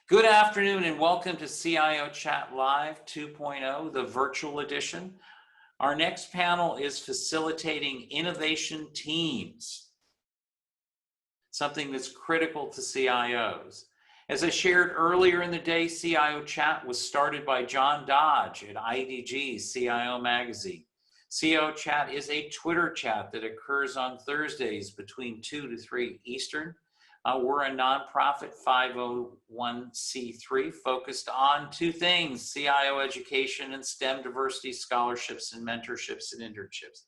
Good afternoon and welcome to CIO Chat Live 2.0, the virtual edition. Our next panel is facilitating innovation teams, something that's critical to CIOs. As I shared earlier in the day, CIO Chat was started by John Dodge at IDG CIO Magazine. CIO Chat is a Twitter chat that occurs on Thursdays between 2 to 3 Eastern. We're a nonprofit 501c3 focused on two things: CIO education and STEM diversity scholarships and mentorships and internships.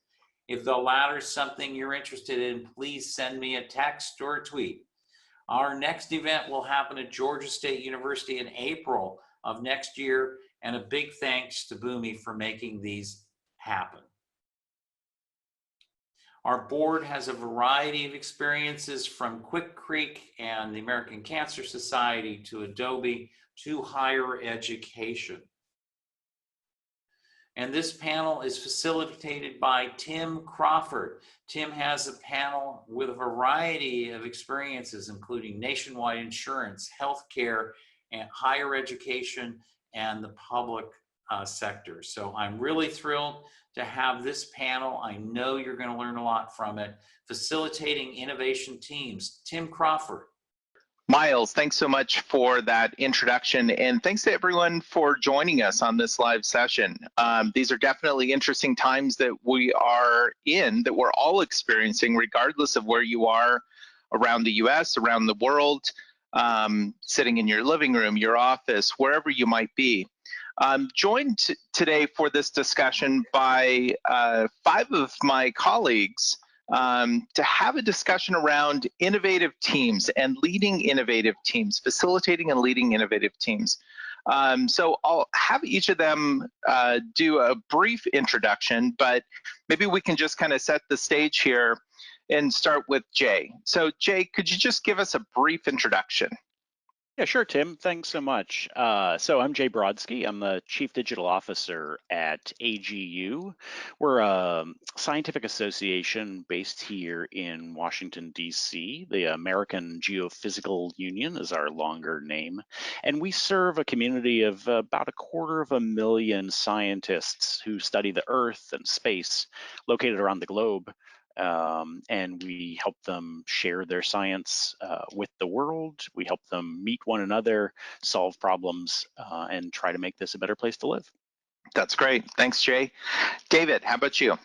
If the latter is something you're interested in, please send me a text or a tweet. Our next event will happen at Georgia State University in April of next year, and a big thanks to Boomi for making these happen. Our board has a variety of experiences, from Quick Creek and the American Cancer Society to Adobe to higher education. And this panel is facilitated by Tim Crawford. Tim has a panel with a variety of experiences, including nationwide insurance, healthcare, and higher education, and the public sector. So I'm really thrilled to have this panel. I know you're going to learn a lot from it. Facilitating innovation teams. Tim Crawford. Miles, thanks so much for that introduction, and thanks to everyone for joining us on this live session. These are definitely interesting times that we are in, that we're all experiencing, regardless of where you are around the US, around the world, sitting in your living room, your office, wherever you might be. I'm joined today for this discussion by 5 of my colleagues to have a discussion around innovative teams and leading innovative teams, facilitating and leading innovative teams. So I'll have each of them do a brief introduction, but maybe we can just kind of set the stage here and start with Jay. So Jay, could you just give us a brief introduction? Yeah, sure, Tim. Thanks so much. So I'm Jay Brodsky. I'm the Chief Digital Officer at AGU. We're a scientific association based here in Washington, D.C. The American Geophysical Union is our longer name. And we serve a community of about 250,000 scientists who study the Earth and space located around the globe. And we help them share their science with the world. We help them meet one another, solve problems, and try to make this a better place to live. That's great. Thanks, Jay. David, how about you?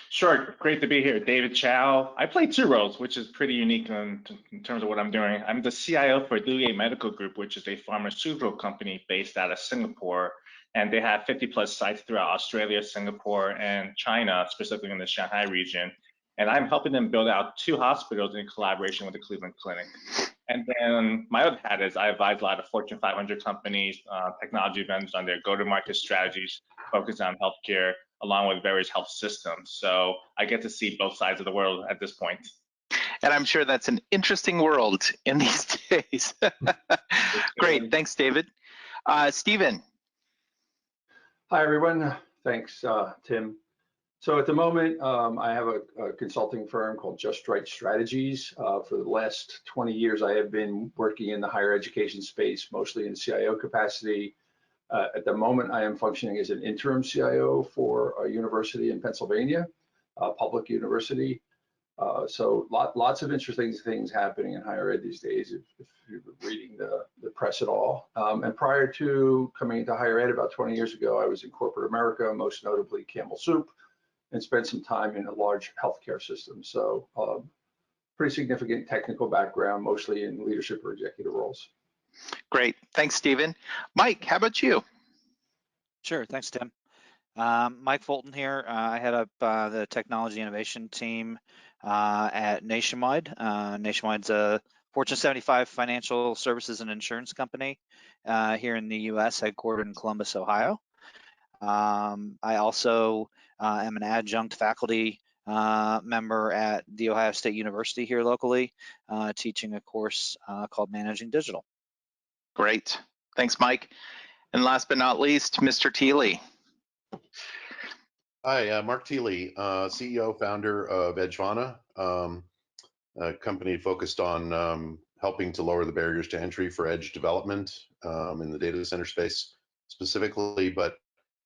Sure, great to be here. David Chow. I play 2 roles, which is pretty unique in terms of what I'm doing. I'm the CIO for Liu Medical Group, which is a pharmaceutical company based out of Singapore. And they have 50+ sites throughout Australia, Singapore, and China, specifically in the Shanghai region. And I'm helping them build out 2 hospitals in collaboration with the Cleveland Clinic. And then my other hat is I advise a lot of Fortune 500 companies, technology vendors on their go-to-market strategies focused on healthcare, along with various health systems. So I get to see both sides of the world at this point. And I'm sure that's an interesting world in these days. Great, thanks, David. Stephen. Hi, everyone. Thanks, Tim. So at the moment, I have a consulting firm called Just Right Strategies. For the last 20 years, I have been working in the higher education space, mostly in CIO capacity. At the moment, I am functioning as an interim CIO for a university in Pennsylvania, a public university. So lots of interesting things happening in higher ed these days, if you're reading the press at all. And prior to coming into higher ed about 20 years ago, I was in corporate America, most notably Campbell Soup, and spent some time in a large healthcare system. So pretty significant technical background, mostly in leadership or executive roles. Great, thanks, Stephen. Mike, how about you? Sure, thanks, Tim. Mike Fulton here. I head up the technology innovation team at Nationwide. Nationwide's a Fortune 75 financial services and insurance company here in the US, headquartered in Columbus, Ohio. I also am an adjunct faculty member at The Ohio State University here locally, teaching a course called Managing Digital. Great, thanks, Mike. And last but not least, Mr. Thiele. Hi, Mark Thiele, CEO, founder of Edgevana. a company focused on helping to lower the barriers to entry for edge development in the data center space specifically. But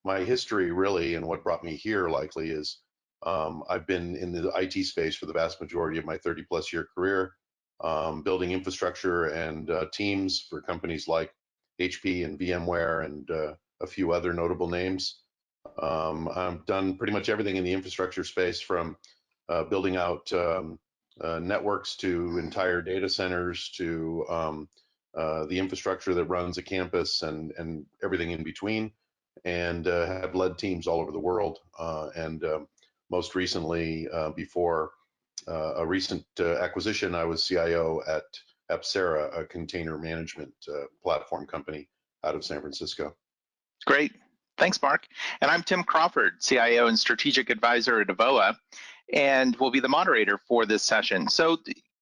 my history really, and what brought me here likely, is I've been in the IT space for the vast majority of my 30+ year career, building infrastructure and teams for companies like HP and VMware and a few other notable names. I've done pretty much everything in the infrastructure space, from building out networks to entire data centers to the infrastructure that runs a campus and everything in between, and have led teams all over the world. And most recently, before a recent acquisition, I was CIO at Apsera, a container management platform company out of San Francisco. Great. Thanks, Mark. And I'm Tim Crawford, CIO and Strategic Advisor at Avoa, and will be the moderator for this session. So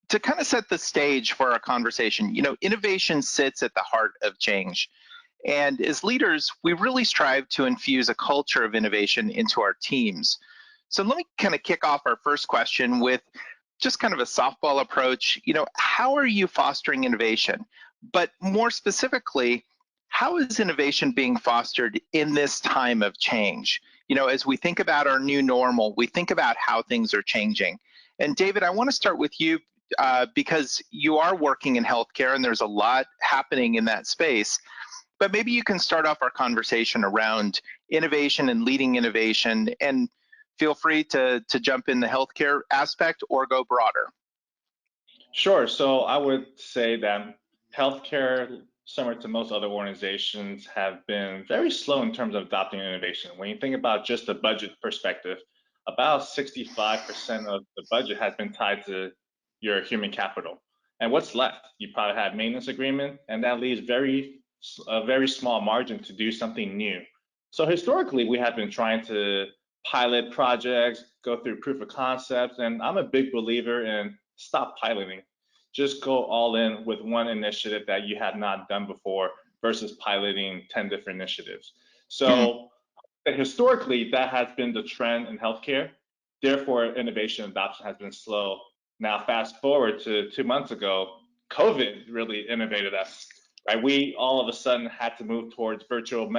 to kind of set the stage for our conversation, innovation sits at the heart of change. And as leaders, we really strive to infuse a culture of innovation into our teams. So let me kind of kick off our first question with just kind of a softball approach. How are you fostering innovation? But more specifically, how is innovation being fostered in this time of change? As we think about our new normal, we think about how things are changing. And David, I want to start with you because you are working in healthcare and there's a lot happening in that space. But maybe you can start off our conversation around innovation and leading innovation, and feel free to jump in the healthcare aspect or go broader. Sure. So I would say that healthcare, similar to most other organizations, have been very slow in terms of adopting innovation. When you think about just the budget perspective, about 65% of the budget has been tied to your human capital. And what's left? You probably have maintenance agreement, and that leaves a very small margin to do something new. So historically, we have been trying to pilot projects, go through proof of concepts, and I'm a big believer in stop piloting. Just go all in with one initiative that you have not done before versus piloting 10 different initiatives. So historically, that has been the trend in healthcare. Therefore, innovation adoption has been slow. Now, fast forward to 2 months ago, COVID really innovated us. Right? We all of a sudden had to move towards virtual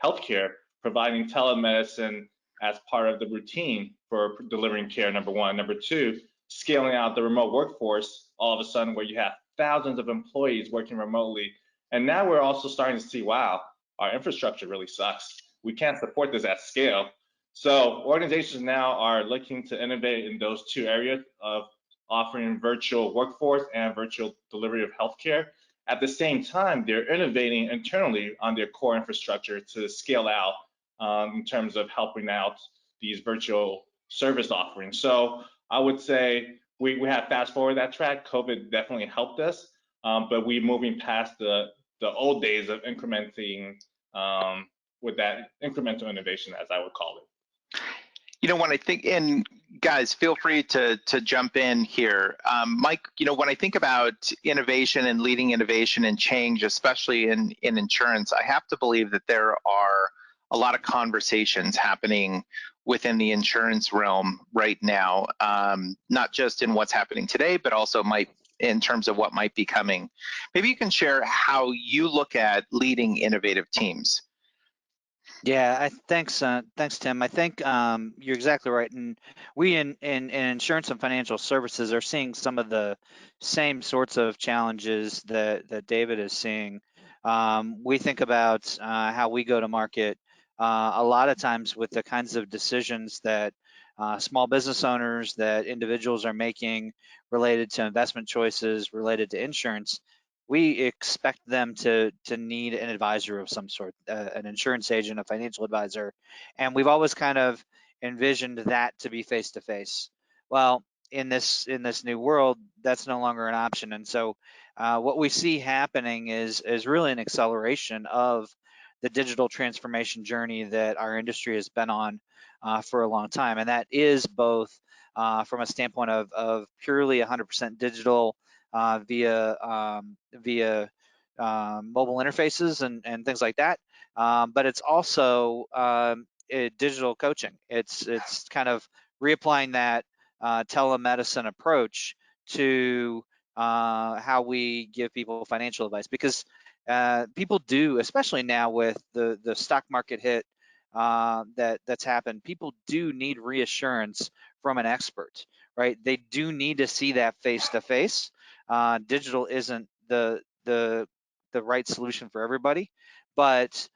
healthcare, providing telemedicine as part of the routine for delivering care, number one. Number two, scaling out the remote workforce, all of a sudden where you have thousands of employees working remotely. And now we're also starting to see, wow, our infrastructure really sucks. We can't support this at scale. So organizations now are looking to innovate in those two areas of offering virtual workforce and virtual delivery of healthcare. At the same time, they're innovating internally on their core infrastructure to scale out in terms of helping out these virtual service offerings. So I would say we have fast forward that track. COVID definitely helped us, but we're moving past the old days of incrementing with that incremental innovation, as I would call it. When I think, and guys, feel free to jump in here. Mike, when I think about innovation and leading innovation and change, especially in insurance, I have to believe that there are a lot of conversations happening within the insurance realm right now, not just in what's happening today, but also in terms of what might be coming. Maybe you can share how you look at leading innovative teams. Yeah, thanks, Tim. I think you're exactly right. And we in insurance and financial services are seeing some of the same sorts of challenges that David is seeing. We think about how we go to market a lot of times with the kinds of decisions that small business owners, that individuals are making related to investment choices, related to insurance. We expect them to need an advisor of some sort, an insurance agent, a financial advisor, and we've always kind of envisioned that to be face to face. Well, in this new world, that's no longer an option, and so what we see happening is really an acceleration of the digital transformation journey that our industry has been on for a long time, and that is both from a standpoint of purely 100% digital. Via mobile interfaces and things like that, but it's also digital coaching. It's kind of reapplying that telemedicine approach to how we give people financial advice, because people do, especially now with the stock market hit that's happened, people do need reassurance from an expert, right? They do need to see that face to face. Digital isn't the right solution for everybody, but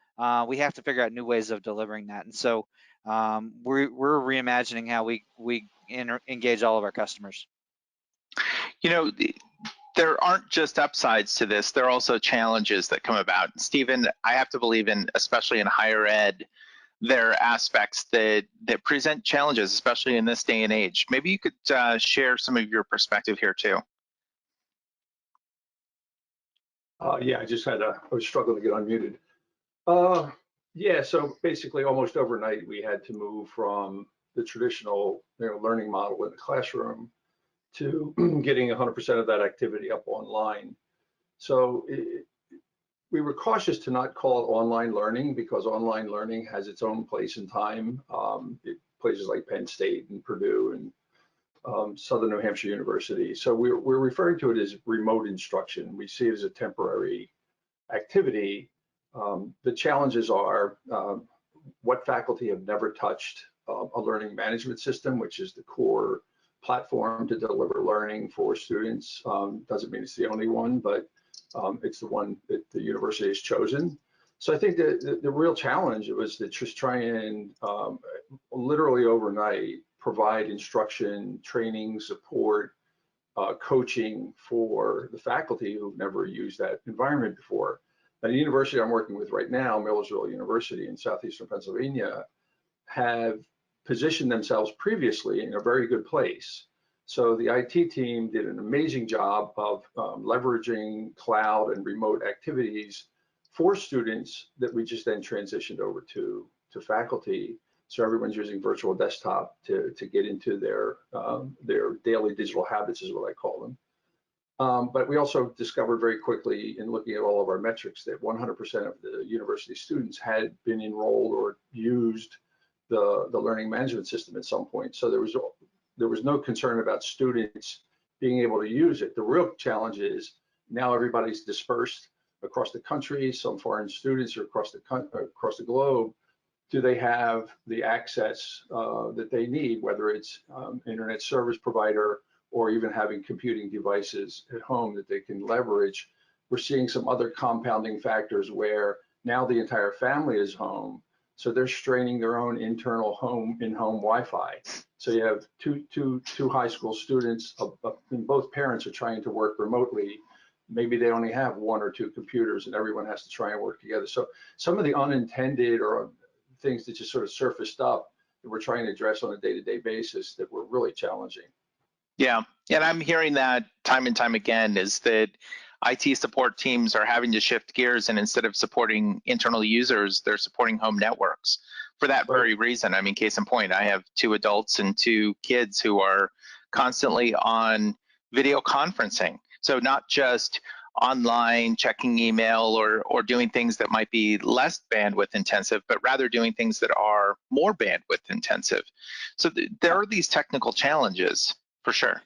we have to figure out new ways of delivering that. And so we're reimagining how we engage all of our customers. You know, there aren't just upsides to this, there are also challenges that come about. Stephen, I have to believe in, especially in higher ed, there are aspects that present challenges, especially in this day and age. Maybe you could share some of your perspective here too. Yeah, I was struggling to get unmuted. Yeah, so basically almost overnight, we had to move from the traditional learning model in the classroom to getting 100% of that activity up online. So we were cautious to not call it online learning, because online learning has its own place and time. Places like Penn State and Purdue and Southern New Hampshire University. So we're referring to it as remote instruction. We see it as a temporary activity. The challenges are what faculty have never touched a learning management system, which is the core platform to deliver learning for students. Doesn't mean it's the only one, but it's the one that the university has chosen. So I think that the real challenge was to just try and literally overnight provide instruction, training, support, coaching for the faculty who've never used that environment before. Now, the university I'm working with right now, Millersville University in southeastern Pennsylvania, have positioned themselves previously in a very good place. So the IT team did an amazing job of leveraging cloud and remote activities for students that we just then transitioned over to faculty. So everyone's using virtual desktop to get into their daily digital habits, is what I call them. But we also discovered very quickly in looking at all of our metrics that 100% of the university students had been enrolled or used the learning management system at some point. So there was no concern about students being able to use it. The real challenge is now everybody's dispersed across the country. Some foreign students are across the globe. Do they have the access that they need, whether it's internet service provider or even having computing devices at home that they can leverage? We're seeing some other compounding factors where now the entire family is home, so they're straining their own internal in-home Wi-Fi. So you have two high school students, and both parents are trying to work remotely. Maybe they only have one or two computers, and everyone has to try and work together. So some of the unintended or things that just sort of surfaced up that we're trying to address on a day-to-day basis that were really challenging. Yeah, and I'm hearing that time and time again, is that IT support teams are having to shift gears, and instead of supporting internal users, they're supporting home networks for that very reason. I mean, case in point, I have 2 adults and 2 kids who are constantly on video conferencing. So not just online checking email or doing things that might be less bandwidth intensive, but rather doing things that are more bandwidth intensive. So there are these technical challenges for sure.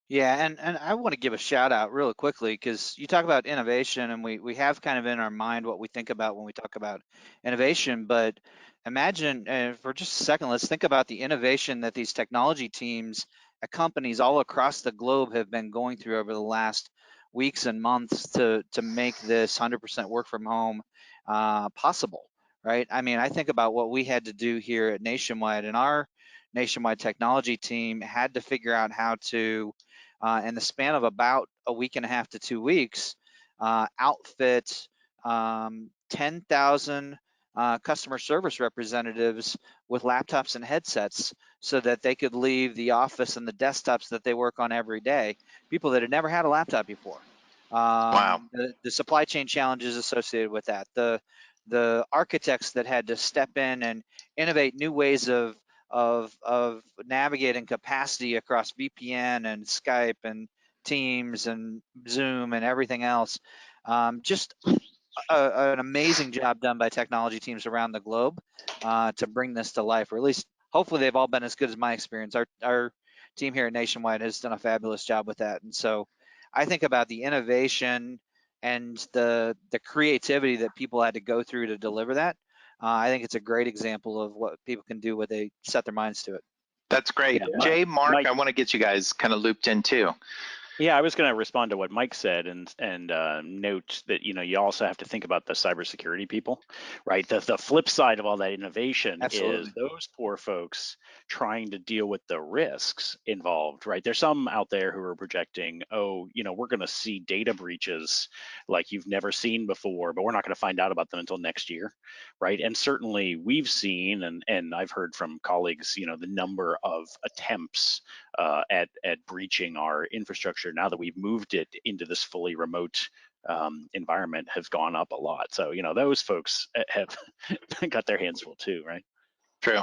Yeah, and I want to give a shout out really quickly, because you talk about innovation, and we have kind of in our mind what we think about when we talk about innovation. But imagine for just a second, let's think about the innovation that these technology teams at companies all across the globe have been going through over the last weeks and months to make this 100% work from home possible, right? I mean, I think about what we had to do here at Nationwide, and our Nationwide technology team had to figure out how to, in the span of about a week and a half to 2 weeks, outfit 10,000 customer service representatives with laptops and headsets so that they could leave the office and the desktops that they work on every day, people that had never had a laptop before. Wow. The supply chain challenges associated with that, the architects that had to step in and innovate new ways of navigating capacity across VPN and Skype and Teams and Zoom and everything else. Just an amazing job done by technology teams around the globe to bring this to life, or at least hopefully they've all been as good as my experience. Our team here at Nationwide has done a fabulous job with that. And so I think about the innovation and the creativity that people had to go through to deliver that. I think it's a great example of what people can do when they set their minds to it. That's great. Yeah, Jay, Mark, Mike, I want to get you guys kind of looped in too. yeah, I was going to respond to what Mike said and note that you also have to think about the cybersecurity people, right? The flip side of all that innovation Absolutely. is those poor folks trying to deal with the risks involved, right? There's some out there who are projecting, oh, we're going to see data breaches like you've never seen before, but we're not going to find out about them until next year, right? And certainly we've seen, and I've heard from colleagues, the number of attempts at breaching our infrastructure now that we've moved it into this fully remote environment has gone up a lot. So those folks have got their hands full too, right? True.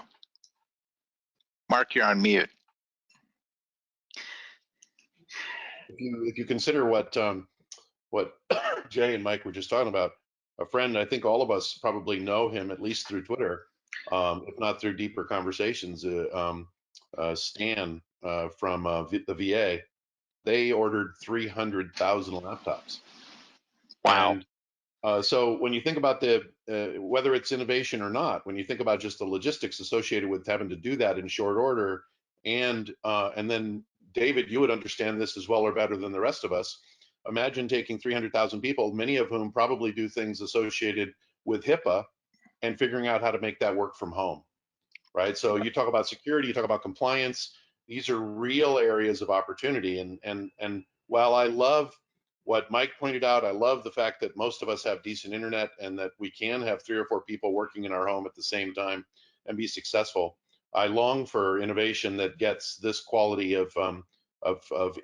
Mark, you're on mute. If you consider what Jay and Mike were just talking about, a friend, I think all of us probably know him at least through Twitter, if not through deeper conversations. Stan from the VA, they ordered 300,000 laptops. Wow. And so when you think about whether it's innovation or not, when you think about just the logistics associated with having to do that in short order, and then David, you would understand this as well or better than the rest of us. Imagine taking 300,000 people, many of whom probably do things associated with HIPAA, and figuring out how to make that work from home, right? So you talk about security, you talk about compliance. These are real areas of opportunity. And while I love what Mike pointed out, I love the fact that most of us have decent internet and that we can have 3 or 4 people working in our home at the same time and be successful. I long for innovation that gets this quality of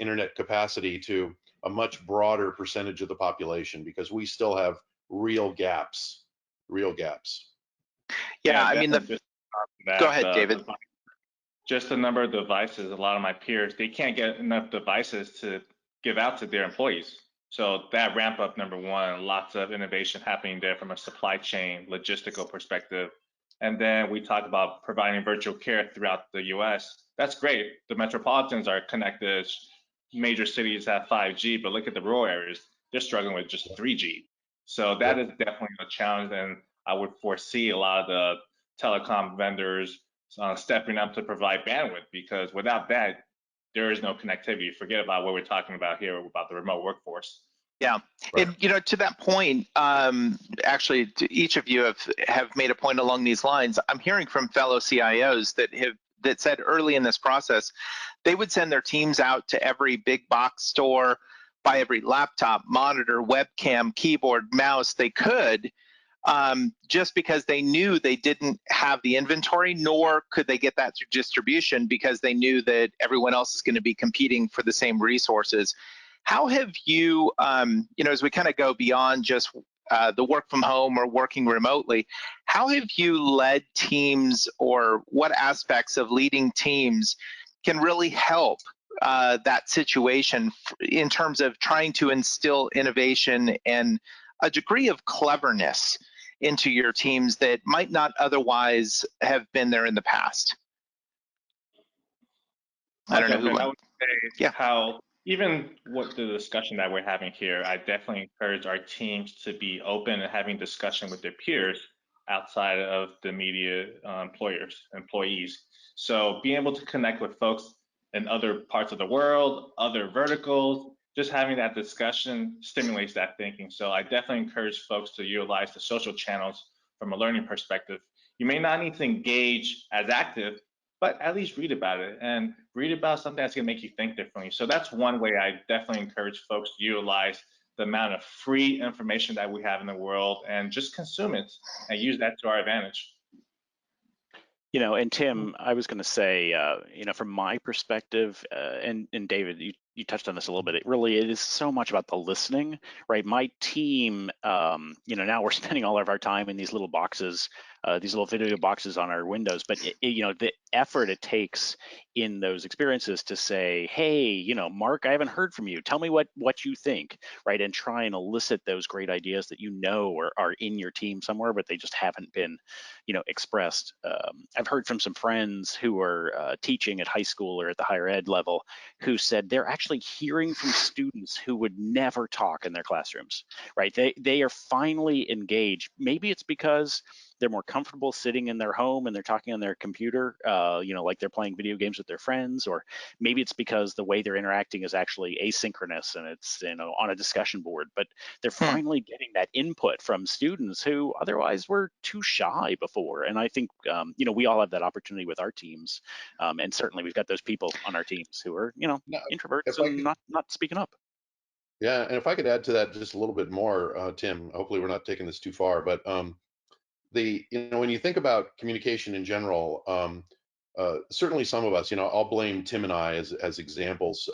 internet capacity to a much broader percentage of the population, because we still have real gaps. Yeah, I mean, go ahead, David. Just the number of devices, a lot of my peers, they can't get enough devices to give out to their employees. So that ramp up, number one, lots of innovation happening there from a supply chain, logistical perspective. And then we talk about providing virtual care throughout the US. That's great. The metropolitans are connected. Major cities have 5G, but look at the rural areas. They're struggling with just 3G. So that is definitely a challenge. And I would foresee a lot of the telecom vendors stepping up to provide bandwidth, because without that, there is no connectivity. Forget about what we're talking about here about the remote workforce. Yeah, right. And to that point, actually, each of you have made a point along these lines. I'm hearing from fellow CIOs that said early in this process, they would send their teams out to every big box store, buy every laptop, monitor, webcam, keyboard, mouse they could, just because they knew they didn't have the inventory, nor could they get that through distribution because they knew that everyone else is going to be competing for the same resources. How have you, as we kind of go beyond just the work from home or working remotely, how have you led teams, or what aspects of leading teams can really help that situation in terms of trying to instill innovation and a degree of cleverness into your teams that might not otherwise have been there in the past? I don't know who. I would say how, even what the discussion that we're having here, I definitely encourage our teams to be open and having discussion with their peers outside of the media employees. So being able to connect with folks in other parts of the world, other verticals, just having that discussion stimulates that thinking. So I definitely encourage folks to utilize the social channels from a learning perspective. You may not need to engage as active, but at least read about it, and read about something that's gonna make you think differently. So that's one way I definitely encourage folks to utilize the amount of free information that we have in the world and just consume it and use that to our advantage. And Tim, I was going to say, from my perspective, and David, you you touched on this a little bit. It is so much about the listening, right? My team, now we're spending all of our time in these little boxes, these little video boxes on our windows, but the effort it takes in those experiences to say, hey, Mark, I haven't heard from you. Tell me what you think, right? And try and elicit those great ideas that are in your team somewhere, but they just haven't been, expressed. I've heard from some friends who are teaching at high school or at the higher ed level who said they're actually hearing from students who would never talk in their classrooms, right? They are finally engaged. Maybe it's because they're more comfortable sitting in their home and they're talking on their computer, like they're playing video games with their friends, or maybe it's because the way they're interacting is actually asynchronous and it's on a discussion board. But they're finally getting that input from students who otherwise were too shy before. And I think we all have that opportunity with our teams, and certainly we've got those people on our teams who are introverts and not speaking up. Yeah, and if I could add to that just a little bit more, Tim, hopefully we're not taking this too far, but when you think about communication in general, certainly some of us, I'll blame Tim and I as examples.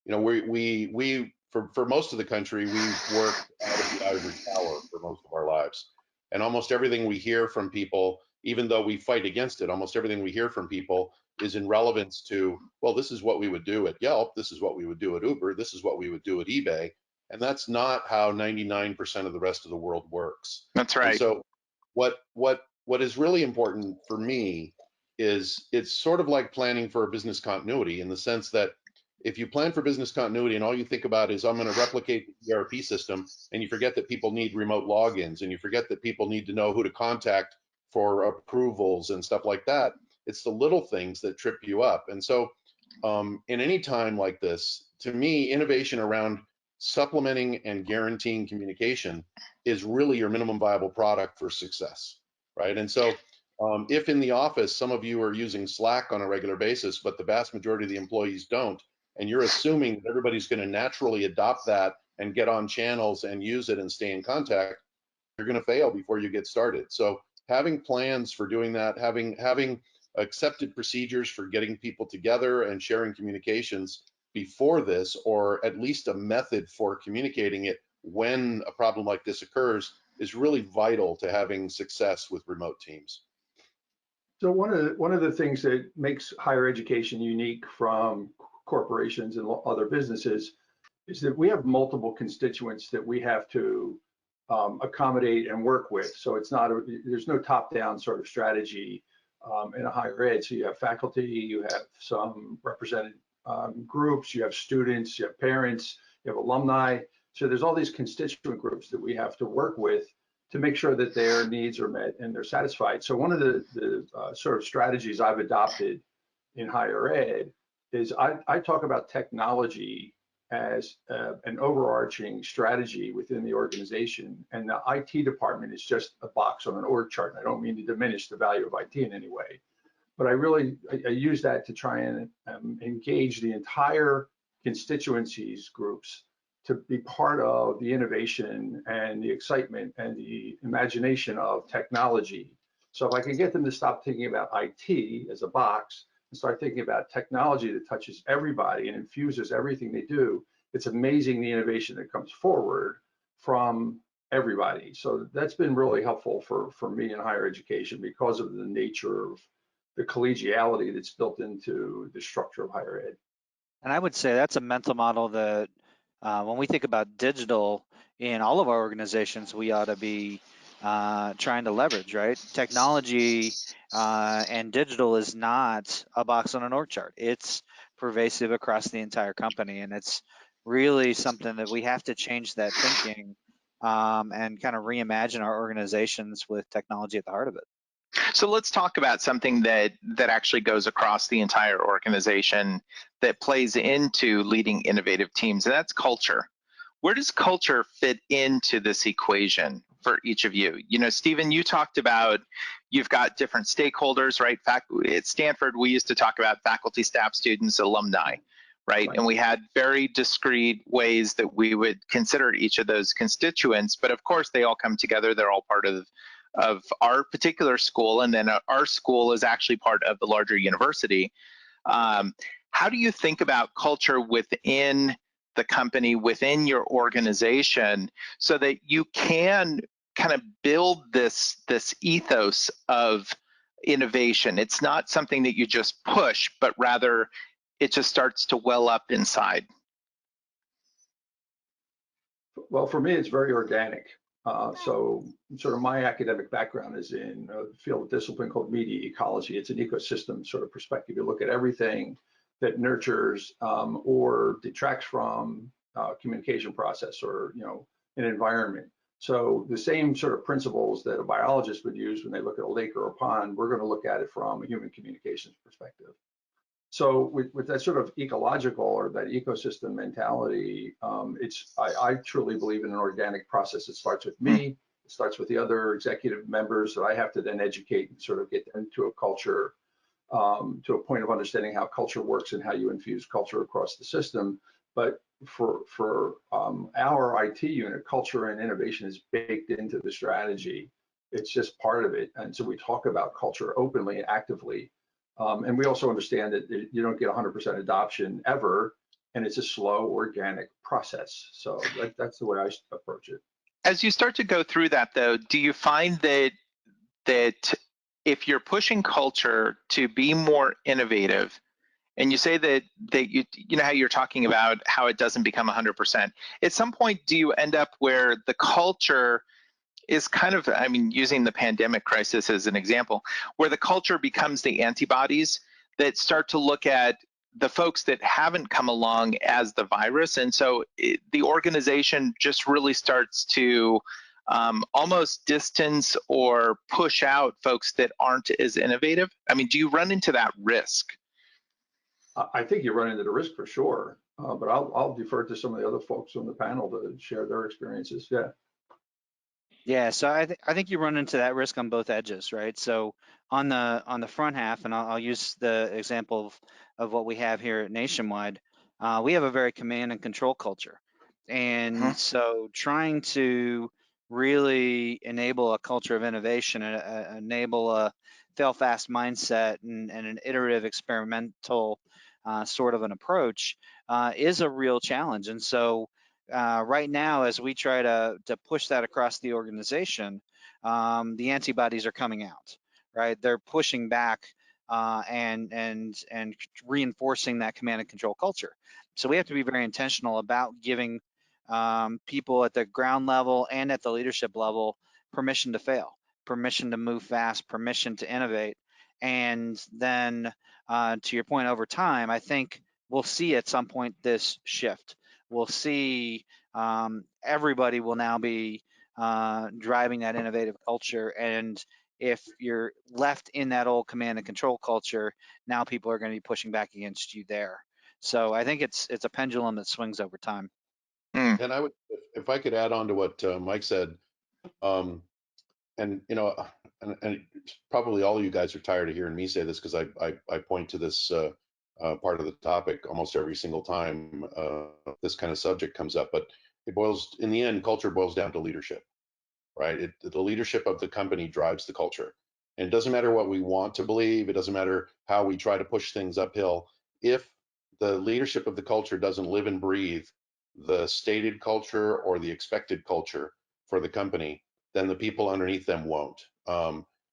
We for most of the country, we've worked out of the ivory tower for most of our lives, and almost everything we hear from people, even though we fight against it, almost everything we hear from people is in relevance to, well, this is what we would do at Yelp, this is what we would do at Uber, this is what we would do at eBay, and that's not how 99% of the rest of the world works. That's right. And so what is really important for me is it's sort of like planning for business continuity, in the sense that if you plan for business continuity and all you think about is I'm going to replicate the ERP system, and you forget that people need remote logins, and you forget that people need to know who to contact for approvals and stuff like that, it's the little things that trip you up. And so in any time like this, to me, innovation around supplementing and guaranteeing communication is really your minimum viable product for success, right? And so if in the office, some of you are using Slack on a regular basis, but the vast majority of the employees don't, and you're assuming that everybody's going to naturally adopt that and get on channels and use it and stay in contact, you're going to fail before you get started. So having plans for doing that, having accepted procedures for getting people together and sharing communications before this, or at least a method for communicating it when a problem like this occurs, is really vital to having success with remote teams. So one of the things that makes higher education unique from corporations and other businesses is that we have multiple constituents that we have to accommodate and work with. So there's no top-down sort of strategy in a higher ed. So you have faculty, you have some represented groups, you have students, you have parents, you have alumni. So there's all these constituent groups that we have to work with to make sure that their needs are met and they're satisfied. So one of the sort of strategies I've adopted in higher ed is I talk about technology as an overarching strategy within the organization, and the IT department is just a box on an org chart. And I don't mean to diminish the value of IT in any way, but I use that to try and engage the entire constituencies groups to be part of the innovation and the excitement and the imagination of technology. So if I can get them to stop thinking about IT as a box and start thinking about technology that touches everybody and infuses everything they do, it's amazing the innovation that comes forward from everybody. So that's been really helpful for me in higher education because of the nature of the collegiality that's built into the structure of higher ed. And I would say that's a mental model that when we think about digital in all of our organizations, we ought to be trying to leverage, right? Technology and digital is not a box on an org chart. It's pervasive across the entire company, and it's really something that we have to change that thinking and kind of reimagine our organizations with technology at the heart of it. So let's talk about something that actually goes across the entire organization that plays into leading innovative teams, and that's culture. Where does culture fit into this equation for each of you? Stephen, you talked about you've got different stakeholders, right? At Stanford, we used to talk about faculty, staff, students, alumni, right? And we had very discrete ways that we would consider each of those constituents, but of course they all come together. They're all part of our particular school, and then our school is actually part of the larger university. how do you think about culture within the company, within your organization, so that you can kind of build this ethos of innovation? It's not something that you just push, but rather it just starts to well up inside. Well, for me, it's very organic. So sort of my academic background is in a field of discipline called media ecology. It's an ecosystem sort of perspective. You look at everything that nurtures or detracts from communication process or, an environment. So the same sort of principles that a biologist would use when they look at a lake or a pond, we're going to look at it from a human communications perspective. So with that sort of ecological or that ecosystem mentality, I truly believe in an organic process. It starts with me, it starts with the other executive members that I have to then educate and sort of get them to a culture, to a point of understanding how culture works and how you infuse culture across the system. But for our IT unit, culture and innovation is baked into the strategy. It's just part of it. And so we talk about culture openly and actively. And we also understand that you don't get 100% adoption ever, and it's a slow, organic process. So that's the way I approach it. As you start to go through that, though, do you find that if you're pushing culture to be more innovative, and you say that you know how you're talking about how it doesn't become 100%, at some point do you end up where the culture is kind of, I mean, using the pandemic crisis as an example, where the culture becomes the antibodies that start to look at the folks that haven't come along as the virus, and so the organization just really starts to almost distance or push out folks that aren't as innovative? I mean, do you run into that risk? I think you run into the risk for sure, but I'll defer to some of the other folks on the panel to share their experiences. Yeah. Yeah, so I think you run into that risk on both edges, right? So on the front half, and I'll use the example of what we have here at Nationwide, we have a very command and control culture. And so trying to really enable a culture of innovation, enable a fail fast mindset and an iterative experimental sort of an approach is a real challenge. And so right now, as we try to push that across the organization, the antibodies are coming out, right? They're pushing back and reinforcing that command and control culture. So we have to be very intentional about giving people at the ground level and at the leadership level permission to fail, permission to move fast, permission to innovate. And then to your point, over time, I think we'll see at some point this shift. We'll see everybody will now be driving that innovative culture. And if you're left in that old command and control culture, now people are going to be pushing back against you there. So I think it's a pendulum that swings over time. And I would, if I could add on to what Mike said, and and probably all of you guys are tired of hearing me say this because I point to this part of the topic almost every single time this kind of subject comes up. But it boils, in the end, culture boils down to leadership, right? The leadership of the company drives the culture. And it doesn't matter what we want to believe. It doesn't matter how we try to push things uphill. If the leadership of the culture doesn't live and breathe the stated culture or the expected culture for the company, then the people underneath them won't.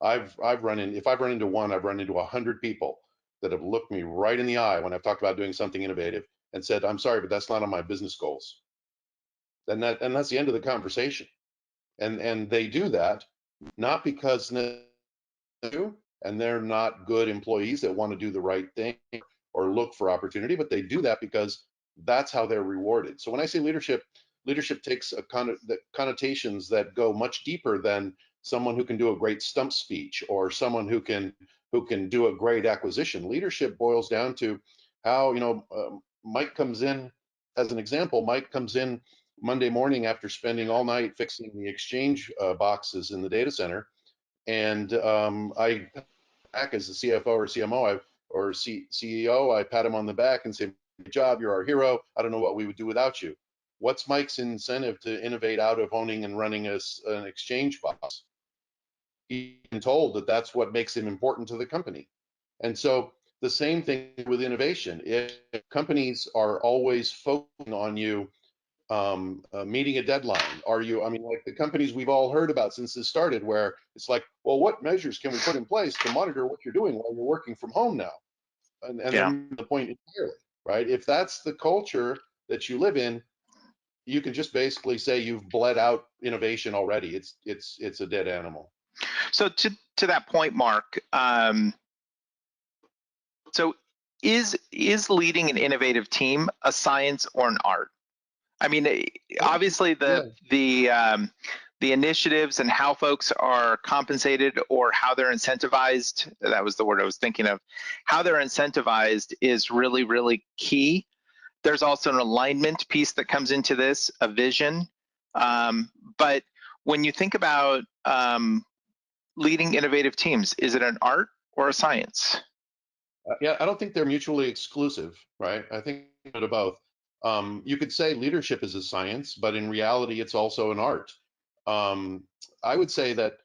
I've run in, if I've run into one, I've run into 100 people that have looked me right in the eye when I've talked about doing something innovative and said, "I'm sorry, but that's not on my business goals." And that's the end of the conversation. And they do that not because and they're not good employees that want to do the right thing or look for opportunity, but they do that because that's how they're rewarded. So when I say leadership takes the connotations that go much deeper than someone who can do a great stump speech or someone who can do a great acquisition. Leadership boils down to how, Mike comes in, as an example, Mike comes in Monday morning after spending all night fixing the exchange boxes in the data center, and I, back as the CFO or CMO or CEO, I pat him on the back and say, "Good job, you're our hero. I don't know what we would do without you." What's Mike's incentive to innovate out of owning and running an exchange box? He's been told that that's what makes him important to the company. And so the same thing with innovation. If companies are always focusing on you meeting a deadline, I mean, like the companies we've all heard about since this started, where it's like, well, what measures can we put in place to monitor what you're doing while you're working from home now? And Yeah. they're missing the point entirely, right? If that's the culture that you live in, you can just basically say you've bled out innovation already. It's a dead animal. So to that point, Mark, so is leading an innovative team a science or an art? I mean, obviously the initiatives and how folks are compensated or how they're incentivized, that was the word I was thinking of, how they're incentivized is really, really key. There's also an alignment piece that comes into this, a vision. But when you think about leading innovative teams, is it an art or a science? Yeah, I don't think they're mutually exclusive, right? I think they're both. You could say leadership is a science, but in reality, it's also an art. I would say that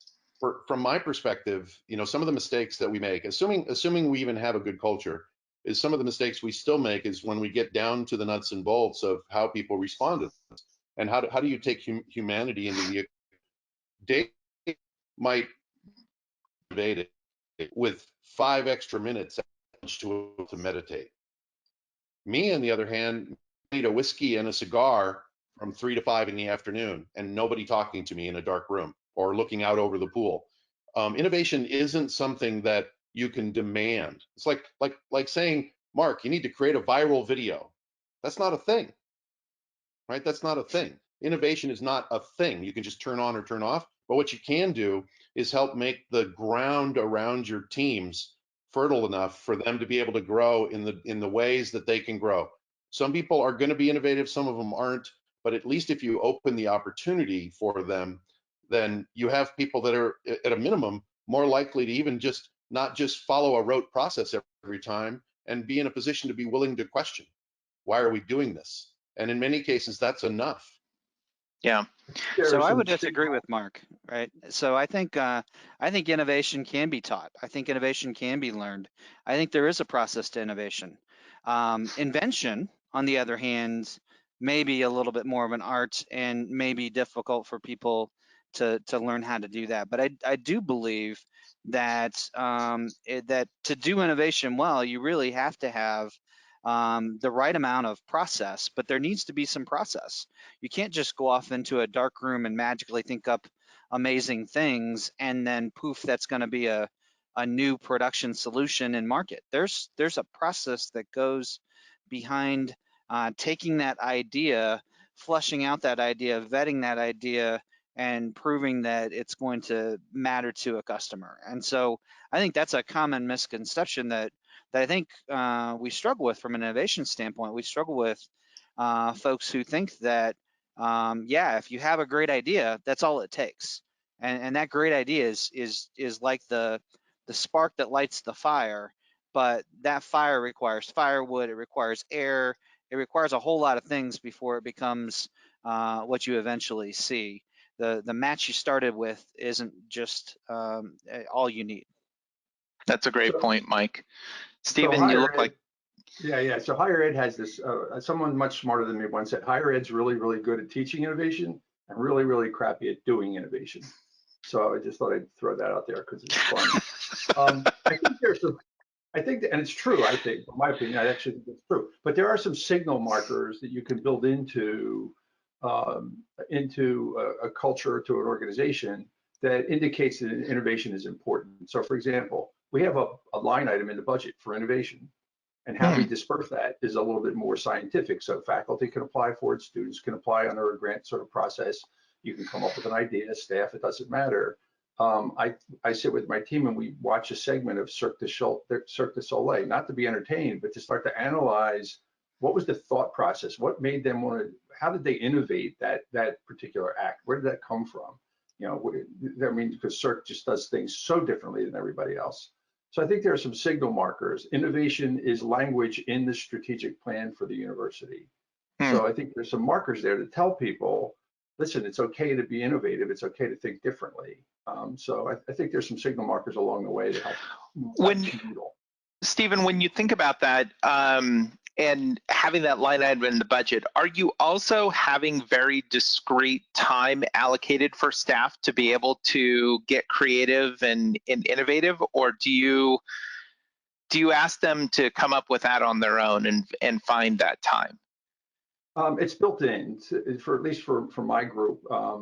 from my perspective, some of the mistakes that we make, assuming we even have a good culture, is some of the mistakes we still make is when we get down to the nuts and bolts of how people respond to this, and how do you take humanity into the data might debate it with 5 extra minutes to meditate. Me, on the other hand, need a whiskey and a cigar from 3 to 5 in the afternoon and nobody talking to me in a dark room or looking out over the pool. Innovation isn't something that you can demand. It's like saying, Mark, you need to create a viral video. That's not a thing, right? That's not a thing. Innovation is not a thing you can just turn on or turn off. But what you can do is help make the ground around your teams fertile enough for them to be able to grow in the ways that they can grow. Some people are going to be innovative, some of them aren't, but at least if you open the opportunity for them, then you have people that are at a minimum more likely to even just not just follow a rote process every time and be in a position to be willing to question, why are we doing this? And in many cases, that's enough. Yeah. So I would disagree with Mark, right? So I think innovation can be taught. I think innovation can be learned. I think there is a process to innovation. Invention, on the other hand, may be a little bit more of an art and may be difficult for people to learn how to do that. But I do believe that that to do innovation well, you really have to have the right amount of process, but there needs to be some process. You can't just go off into a dark room and magically think up amazing things and then poof, that's going to be a new production solution in market. There's a process that goes behind taking that idea, flushing out that idea, vetting that idea, and proving that it's going to matter to a customer. And so I think that's a common misconception that I think we struggle with from an innovation standpoint. We struggle with folks who think that, yeah, if you have a great idea, that's all it takes. And that great idea is like the spark that lights the fire, but that fire requires firewood, it requires air, it requires a whole lot of things before it becomes what you eventually see. The match you started with isn't just all you need. That's a great point, Mike. Stephen, so you look like. Yeah. So higher ed has this, someone much smarter than me once said, higher ed's really, really good at teaching innovation and really, really crappy at doing innovation. So I just thought I'd throw that out there because it's fun. I think and it's true, I think, in my opinion, I actually think it's true. But there are some signal markers that you can build into a culture, to an organization, that indicates that innovation is important. So for example, we have a line item in the budget for innovation, and how we disperse that is a little bit more scientific. So faculty can apply for it, students can apply under a grant sort of process. You can come up with an idea, staff, it doesn't matter. I sit with my team and we watch a segment of Cirque du Soleil, not to be entertained, but to start to analyze what was the thought process, what made them want to, how did they innovate that particular act, where did that come from? I mean, because Cirque just does things so differently than everybody else. So I think there are some signal markers. Innovation is language in the strategic plan for the university. So I think there's some markers there to tell people, listen, it's okay to be innovative. It's okay to think differently. So I think there's some signal markers along the way to help move that needle. Stephen, when you think about that and having that line item in the budget, are you also having very discrete time allocated for staff to be able to get creative and innovative, or do you ask them to come up with that on their own and find that time? It's built in, for at least for my group.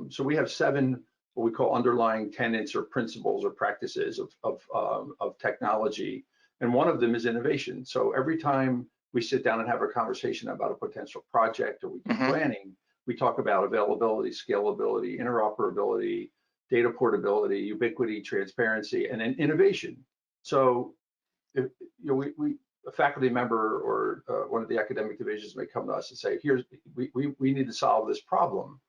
So we have 7 what we call underlying tenets or principles or practices of technology, and one of them is innovation. So every time we sit down and have a conversation about a potential project or we do planning, we talk about availability, scalability, interoperability, data portability, ubiquity, transparency, and then innovation. So if, a faculty member or one of the academic divisions may come to us and say, we need to solve this problem.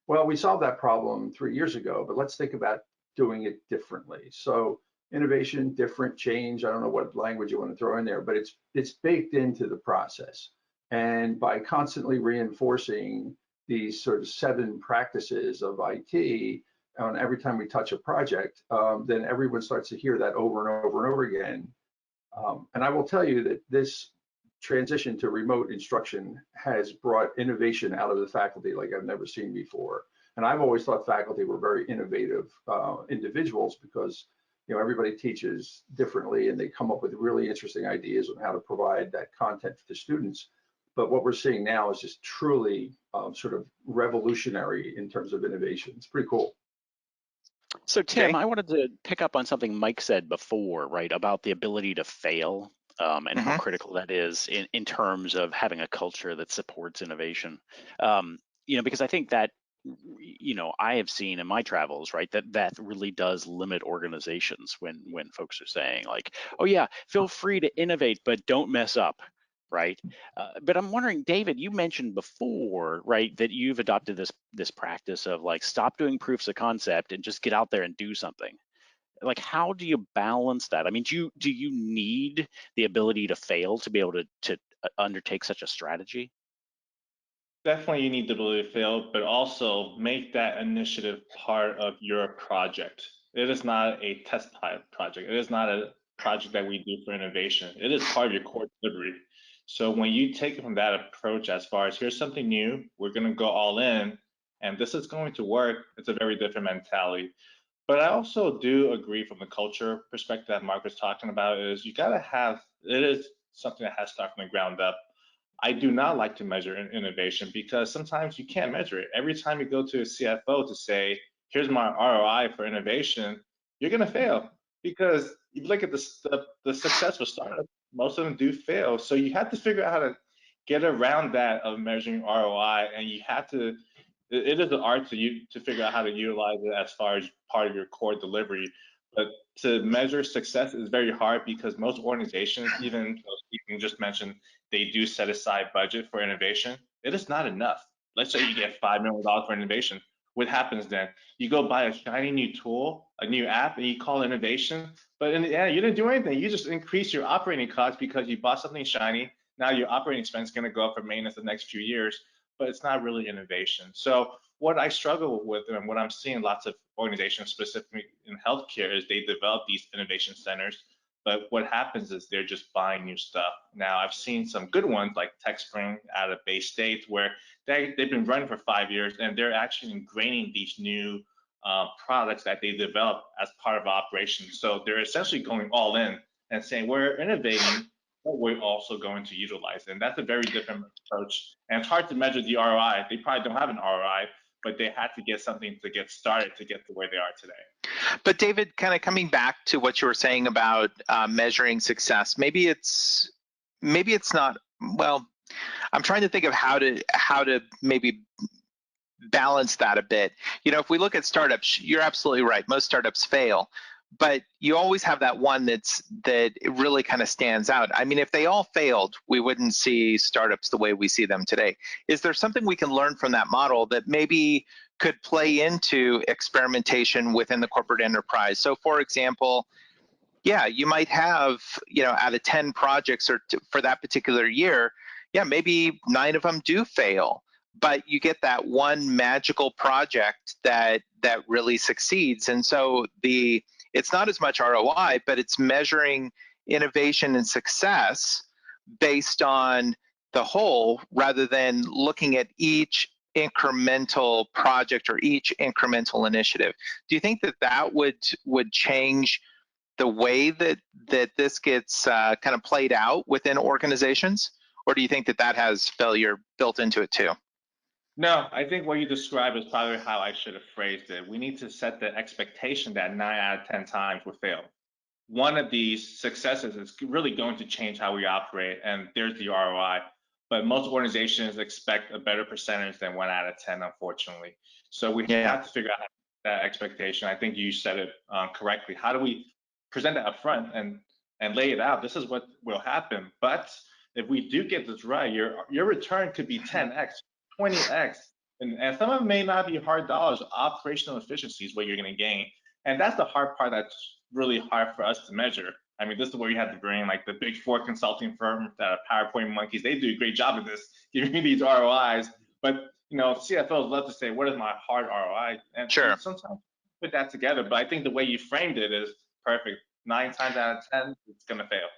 Well, we solved that problem 3 years ago, but let's think about doing it differently. So innovation, different, change, I don't know what language you want to throw in there, but it's baked into the process. And by constantly reinforcing these sort of 7 practices of IT, and every time we touch a project, then everyone starts to hear that over and over and over again. And I will tell you that this transition to remote instruction has brought innovation out of the faculty like I've never seen before. And I've always thought faculty were very innovative individuals because everybody teaches differently and they come up with really interesting ideas on how to provide that content for the students. But what we're seeing now is just truly sort of revolutionary in terms of innovation. It's pretty cool. So Tim, Okay. I wanted to pick up on something Mike said before, right, about the ability to fail and how critical that is in terms of having a culture that supports innovation. Because I think that, I have seen in my travels, right, that really does limit organizations when folks are saying like, oh yeah, feel free to innovate, but don't mess up. Right. But I'm wondering, David, you mentioned before, right, that you've adopted this practice of like stop doing proofs of concept and just get out there and do something. Like, how do you balance that? I mean, do you need the ability to fail to be able to undertake such a strategy? Definitely you need the ability to fail, but also make that initiative part of your project. It is not a test pilot project. It is not a project that we do for innovation. It is part of your core delivery. So when you take it from that approach as far as here's something new, we're going to go all in, and this is going to work, it's a very different mentality. But I also do agree from the culture perspective that Mark was talking about is you got to have, it is something that has to start from the ground up. I do not like to measure innovation because sometimes you can't measure it. Every time you go to a CFO to say, here's my ROI for innovation, you're going to fail because you look at the successful startups, most of them do fail. So you have to figure out how to get around that of measuring ROI, and you have to, it is an art to figure out how to utilize it as far as part of your core delivery. But to measure success is very hard because most organizations, even those you just mentioned, they do set aside budget for innovation. It is not enough. Let's say you get $5 million for innovation. What happens then? You go buy a shiny new tool, a new app, and you call it innovation. But in the end, you didn't do anything. You just increase your operating costs because you bought something shiny. Now your operating expense is going to go up for maintenance the next few years, but it's not really innovation. So what I struggle with and what I'm seeing lots of organizations, specifically in healthcare, is they develop these innovation centers, but what happens is they're just buying new stuff. Now, I've seen some good ones like TechSpring out of Bay State where they've been running for 5 years and they're actually ingraining these new products that they develop as part of operations. So they're essentially going all in and saying, we're innovating, but we're also going to utilize it. And that's a very different approach. And it's hard to measure the ROI. They probably don't have an ROI, but they had to get something to get started to get to where they are today. But David, kind of coming back to what you were saying about measuring success, maybe it's not, well, I'm trying to think of how to maybe balance that a bit. If we look at startups, you're absolutely right. Most startups fail, but you always have that one that really kind of stands out. I mean, if they all failed, we wouldn't see startups the way we see them today. Is there something we can learn from that model that maybe could play into experimentation within the corporate enterprise? So for example, yeah, you might have, out of 10 projects for that particular year, yeah, maybe 9 of them do fail, but you get that one magical project that really succeeds. And so it's not as much ROI, but it's measuring innovation and success based on the whole rather than looking at each incremental project or each incremental initiative. Do you think that that would change the way that this gets kind of played out within organizations, or do you think that that has failure built into it too? No, I think what you described is probably how I should have phrased it. We need to set the expectation that 9 out of 10 times will fail. One of these successes is really going to change how we operate, and there's the ROI. But most organizations expect a better percentage than 1 out of 10, unfortunately. So we have to figure out that expectation. I think you said it correctly. How do we present it up front and lay it out? This is what will happen. But if we do get this right, your return could be 10x, 20x, and some of them may not be hard dollars. Operational efficiency is what you're going to gain, and that's the hard part. That's really hard for us to measure. I mean, this is where you have to bring like the big 4 consulting firms that are PowerPoint monkeys. They do a great job of this, giving me these ROIs. But CFOs love to say, "What is my hard ROI?" And sometimes put that together. But I think the way you framed it is perfect. 9 times out of 10, it's gonna fail.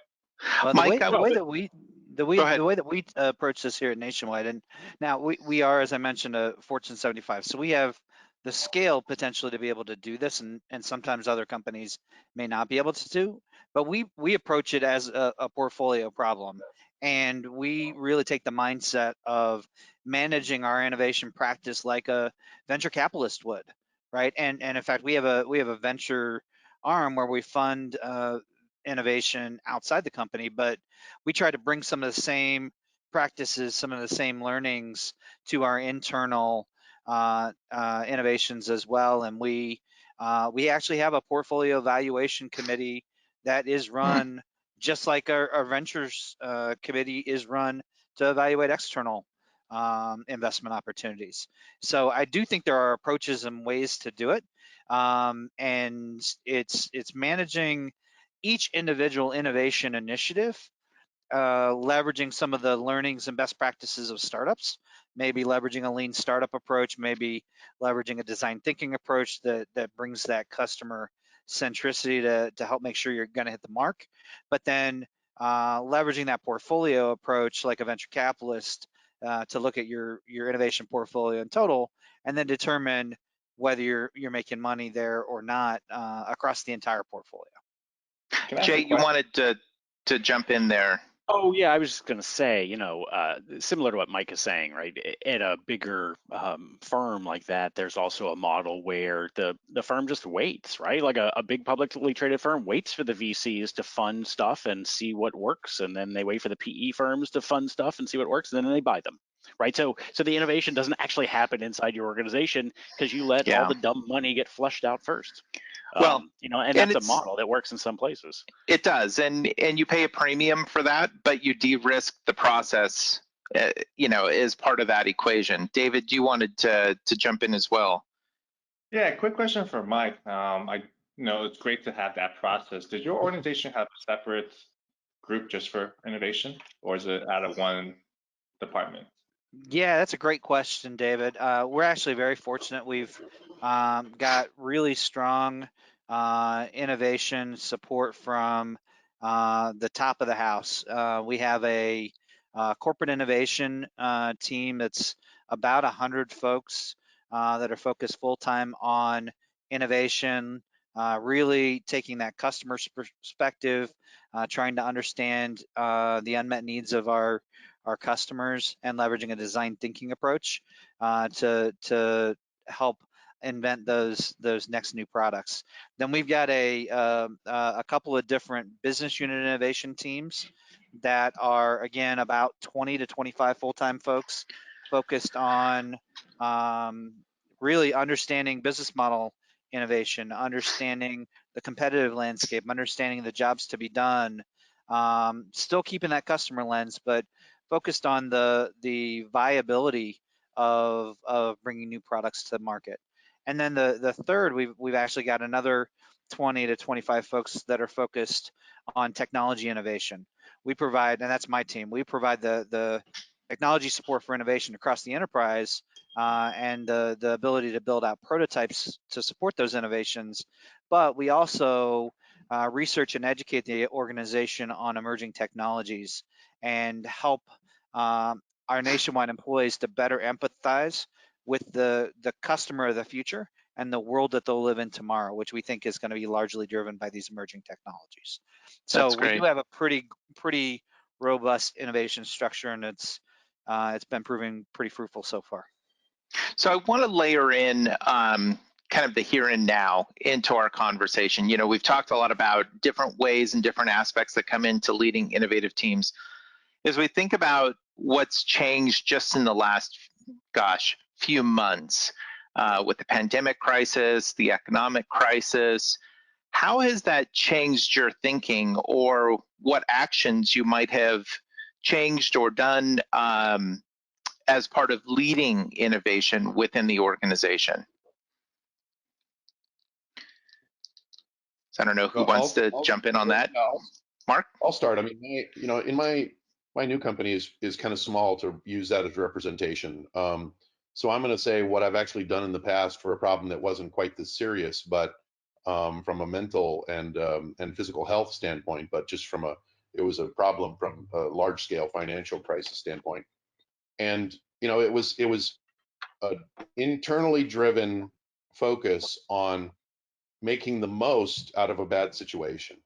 Well, the way that we approach this here at Nationwide, and now we are, as I mentioned, a Fortune 75, so we have the scale potentially to be able to do this, and sometimes other companies may not be able to do, but we approach it as a portfolio problem, and we really take the mindset of managing our innovation practice like a venture capitalist would, right? And in fact, we have a venture arm where we fund innovation outside the company, but we try to bring some of the same practices, some of the same learnings to our internal innovations as well. And we actually have a portfolio evaluation committee that is run just like our ventures committee is run to evaluate external investment opportunities. So I do think there are approaches and ways to do it, and it's managing each individual innovation initiative, leveraging some of the learnings and best practices of startups, maybe leveraging a lean startup approach, maybe leveraging a design thinking approach that brings that customer centricity to help make sure you're going to hit the mark, but then leveraging that portfolio approach like a venture capitalist to look at your innovation portfolio in total, and then determine whether you're making money there or not across the entire portfolio. Jay, you wanted to jump in there. Oh yeah, I was just going to say, similar to what Mike is saying, right? At a bigger firm like that, there's also a model where the firm just waits, right? Like a big publicly traded firm waits for the VCs to fund stuff and see what works, and then they wait for the PE firms to fund stuff and see what works, and then they buy them, right? So the innovation doesn't actually happen inside your organization because you let all the dumb money get flushed out first. Well, and that's a model that works in some places. It does, and you pay a premium for that, but you de-risk the process, as part of that equation. David, you wanted to jump in as well. Yeah, quick question for Mike. It's great to have that process. Did your organization have a separate group just for innovation, or is it out of one department? Yeah, that's a great question, David. We're actually very fortunate. We've got really strong innovation support from the top of the house. We have a corporate innovation team that's about 100 folks that are focused full-time on innovation, really taking that customer perspective, trying to understand the unmet needs of our customers, and leveraging a design thinking approach to help invent those next new products. Then we've got a couple of different business unit innovation teams that are, again, about 20 to 25 full-time folks focused on really understanding business model innovation, understanding the competitive landscape, understanding the jobs to be done, still keeping that customer lens, but focused on the viability of bringing new products to the market. And then the third, we've actually got another 20 to 25 folks that are focused on technology innovation. We provide, and that's my team, we provide the technology support for innovation across the enterprise, and the ability to build out prototypes to support those innovations. But we also research and educate the organization on emerging technologies and help our nationwide employees to better empathize with the customer of the future and the world that they'll live in tomorrow, which we think is going to be largely driven by these emerging technologies. So That's we great. do have a pretty robust innovation structure, and it's been proving pretty fruitful so far. So I want to layer in kind of the here and now into our conversation. You know, we've talked a lot about different ways and different aspects that come into leading innovative teams. As we think about what's changed just in the last, few months with the pandemic crisis, the economic crisis, how has that changed your thinking, or what actions you might have changed or done as part of leading innovation within the organization? So I don't know who wants to jump in on that. Mark? I'll start. I mean, in my new company is kind of small to use that as representation. So I'm going to say what I've actually done in the past for a problem that wasn't quite this serious, but from a mental and physical health standpoint, but just it was a problem from a large scale financial crisis standpoint. And it was an internally driven focus on making the most out of a bad situation,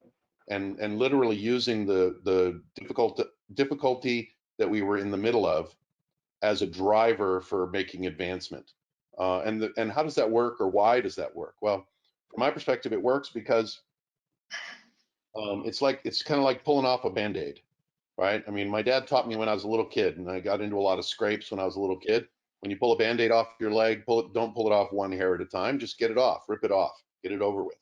and literally using the difficulty that we were in the middle of as a driver for making advancement. And how does that work, or why does that work? Well, from my perspective, it works because it's kind of like pulling off a Band-Aid, right? I mean, my dad taught me when I was a little kid, and I got into a lot of scrapes when I was a little kid. When you pull a Band-Aid off your leg, don't pull it off one hair at a time. Just get it off, rip it off, get it over with.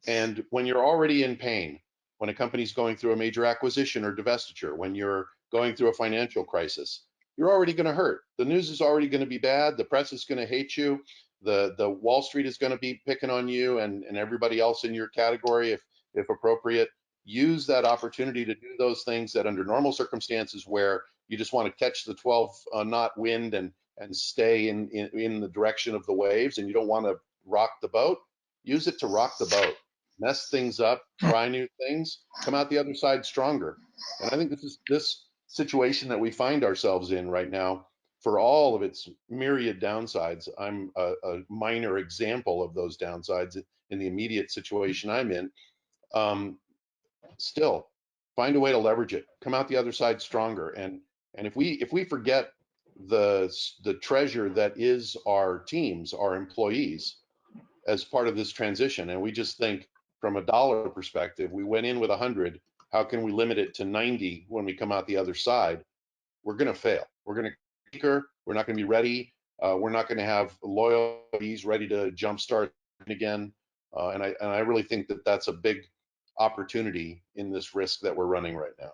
And when you're already in pain, when a company's going through a major acquisition or divestiture, when you're going through a financial crisis, you're already going to hurt. The news is already going to be bad. The press is going to hate you. The Wall Street is going to be picking on you and everybody else in your category, if appropriate. Use that opportunity to do those things that under normal circumstances where you just want to catch the 12-knot wind and stay in the direction of the waves, and you don't want to rock the boat. Use it to rock the boat, mess things up, try new things, come out the other side stronger. And I think this situation that we find ourselves in right now, for all of its myriad downsides, I'm a minor example of those downsides in the immediate situation I'm in. Still, find a way to leverage it, come out the other side stronger. And if we forget the treasure that is our teams, our employees, as part of this transition, and we just think from a dollar perspective, we went in with 100, how can we limit it to 90 when we come out the other side? We're going to fail. We're going to weaker. We're not going to be ready. We're not going to have loyalties ready to jumpstart again. And I really think that that's a big opportunity in this risk that we're running right now.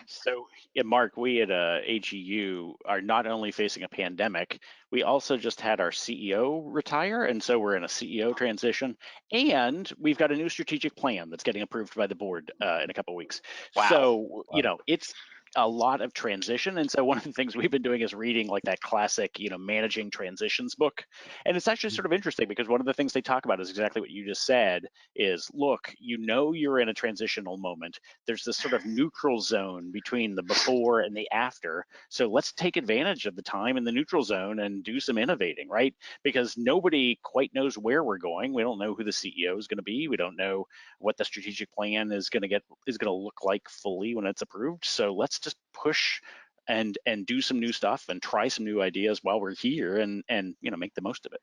So, yeah, Mark, we at AGU are not only facing a pandemic, we also just had our CEO retire, and so we're in a CEO transition, and we've got a new strategic plan that's getting approved by the board in a couple of weeks. Wow. So, it's a lot of transition, and so one of the things we've been doing is reading like that classic, managing transitions book, and it's actually sort of interesting because one of the things they talk about is exactly what you just said. Is look, you're in a transitional moment. There's this sort of neutral zone between the before and the after. So let's take advantage of the time in the neutral zone and do some innovating, right? Because nobody quite knows where we're going. We don't know who the CEO is going to be. We don't know what the strategic plan is going to look like fully when it's approved. So let's just push and do some new stuff and try some new ideas while we're here and make the most of it.